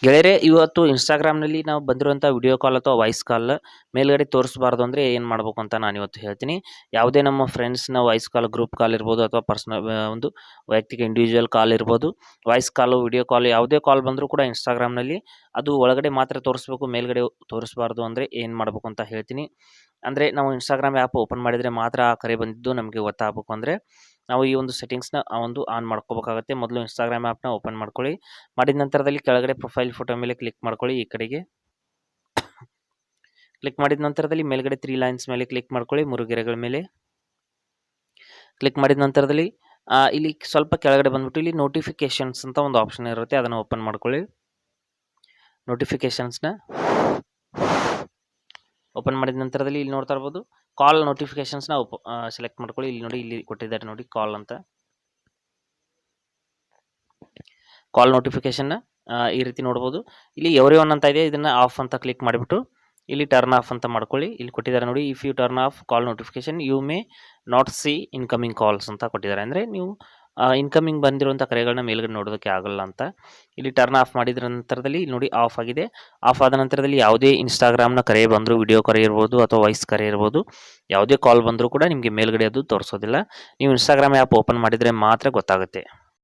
ಗೆಳೆಯರೇ, ಇವತ್ತು ಇನ್ಸ್ಟಾಗ್ರಾಮ್ನಲ್ಲಿ ನಾವು ಬಂದಿರುವಂಥ ವಿಡಿಯೋ ಕಾಲ್ ಅಥವಾ ವಾಯ್ಸ್ ಕಾಲ್ ಮೇಲ್ಗಡೆ ತೋರಿಸಬಾರ್ದು ಅಂದರೆ ಏನು ಮಾಡಬೇಕು ಅಂತ ನಾನು ಇವತ್ತು ಹೇಳ್ತೀನಿ. ಯಾವುದೇ ನಮ್ಮ ಫ್ರೆಂಡ್ಸ್ನ ವಾಯ್ಸ್ ಕಾಲ್, ಗ್ರೂಪ್ ಕಾಲ್ ಇರ್ಬೋದು ಅಥವಾ ಒಂದು ವೈಯಕ್ತಿಕ ಇಂಡಿವಿಜುವಲ್ ಕಾಲ್ ಇರ್ಬೋದು, ವಾಯ್ಸ್ ಕಾಲು, ವಿಡಿಯೋ ಕಾಲ್ ಯಾವುದೇ ಕಾಲ್ ಬಂದರೂ ಕೂಡ ಇನ್ಸ್ಟಾಗ್ರಾಮ್ನಲ್ಲಿ ಅದು ಒಳಗಡೆ ಮಾತ್ರ ತೋರಿಸ್ಬೇಕು, ಮೇಲ್ಗಡೆ ತೋರಿಸಬಾರ್ದು. ಅಂದರೆ ಏನು ಮಾಡಬೇಕು ಅಂತ ಹೇಳ್ತೀನಿ. ಅಂದರೆ ನಾವು ಇನ್ಸ್ಟಾಗ್ರಾಮ್ ಆ್ಯಪ್ ಓಪನ್ ಮಾಡಿದರೆ ಮಾತ್ರ ಆ ಕರೆ ಬಂದಿದ್ದು ನಮಗೆ ಗೊತ್ತಾಗಬೇಕು. ಅಂದರೆ ನಾವು ಈ ಒಂದು ಸೆಟ್ಟಿಂಗ್ಸ್ನ ಆನ್ ಮಾಡ್ಕೋಬೇಕಾಗುತ್ತೆ. ಮೊದಲು ಇನ್ಸ್ಟಾಗ್ರಾಮ್ ಆ್ಯಪ್ನ ಓಪನ್ ಮಾಡ್ಕೊಳ್ಳಿ. ಮಾಡಿದ ನಂತರದಲ್ಲಿ ಕೆಳಗಡೆ ಪ್ರೊಫೈಲ್ ಫೋಟೋ ಮೇಲೆ ಕ್ಲಿಕ್ ಮಾಡ್ಕೊಳ್ಳಿ. ಈ ಕಡೆಗೆ ಕ್ಲಿಕ್ ಮಾಡಿದ ನಂತರದಲ್ಲಿ ಮೇಲ್ಗಡೆ 3 ಲೈನ್ಸ್ ಮೇಲೆ ಕ್ಲಿಕ್ ಮಾಡ್ಕೊಳ್ಳಿ. 3 ಗೆರೆಗಳ ಮೇಲೆ ಕ್ಲಿಕ್ ಮಾಡಿದ ನಂತರದಲ್ಲಿ ಇಲ್ಲಿ ಸ್ವಲ್ಪ ಕೆಳಗಡೆ ಬಂದ್ಬಿಟ್ಟು ಇಲ್ಲಿ ನೋಟಿಫಿಕೇಶನ್ಸ್ ಅಂತ ಒಂದು ಆಪ್ಷನ್ ಇರುತ್ತೆ, ಅದನ್ನು ಓಪನ್ ಮಾಡ್ಕೊಳ್ಳಿ. ನೋಟಿಫಿಕೇಶನ್ಸ್ನ ಓಪನ್ ಮಾಡಿದ ನಂತರದಲ್ಲಿ ಇಲ್ಲಿ ನೋಡ್ತಾ ಇರ್ಬೋದು, ಕಾಲ್ ನೋಟಿಫಿಕೇಶನ್ಸ್ನ ಸೆಲೆಕ್ಟ್ ಮಾಡ್ಕೊಳ್ಳಿ. ಇಲ್ಲಿ ನೋಡಿ, ಇಲ್ಲಿ ಕೊಟ್ಟಿದ್ದಾರೆ ನೋಡಿ ಕಾಲ್ ಅಂತ. ಕಾಲ್ ನೋಟಿಫಿಕೇಶನ್ನ ಈ ರೀತಿ ನೋಡ್ಬೋದು. ಇಲ್ಲಿ ಎವ್ರಿಒನ್ ಅಂತ ಇದೆ, ಇದನ್ನು ಆಫ್ ಅಂತ ಕ್ಲಿಕ್ ಮಾಡಿಬಿಟ್ಟು ಇಲ್ಲಿ ಟರ್ನ್ ಆಫ್ ಅಂತ ಮಾಡ್ಕೊಳ್ಳಿ. ಇಲ್ಲಿ ಕೊಟ್ಟಿದ್ದಾರೆ ನೋಡಿ, if you turn off call notification you may not see incoming calls ಅಂತ ಕೊಟ್ಟಿದ್ದಾರೆ. ಅಂದರೆ ನೀವು ಇನ್ಕಮಿಂಗ್ ಬಂದಿರುವಂಥ ಕರೆಗಳನ್ನ ಮೇಲ್ಗಡೆ ನೋಡೋದಕ್ಕೆ ಆಗಲ್ಲ ಅಂತ. ಇಲ್ಲಿ ಟರ್ನ್ ಆಫ್ ಮಾಡಿದ ನಂತರದಲ್ಲಿ ಇಲ್ಲಿ ನೋಡಿ ಆಫ್ ಆಗಿದೆ. ಆಫ್ ಆದ ನಂತರದಲ್ಲಿ ಯಾವುದೇ ಇನ್ಸ್ಟಾಗ್ರಾಮ್ನ ಕರೆ ಬಂದರೂ, ವಿಡಿಯೋ ಕರೆ ಇರ್ಬೋದು ಅಥವಾ ವಾಯ್ಸ್ ಕರೆ ಇರ್ಬೋದು, ಯಾವುದೇ ಕಾಲ್ ಬಂದರೂ ಕೂಡ ನಿಮಗೆ ಮೇಲ್ಗಡೆ ಅದು ತೋರಿಸೋದಿಲ್ಲ. ನೀವು ಇನ್ಸ್ಟಾಗ್ರಾಮ್ ಆ್ಯಪ್ ಓಪನ್ ಮಾಡಿದರೆ ಮಾತ್ರ ಗೊತ್ತಾಗುತ್ತೆ.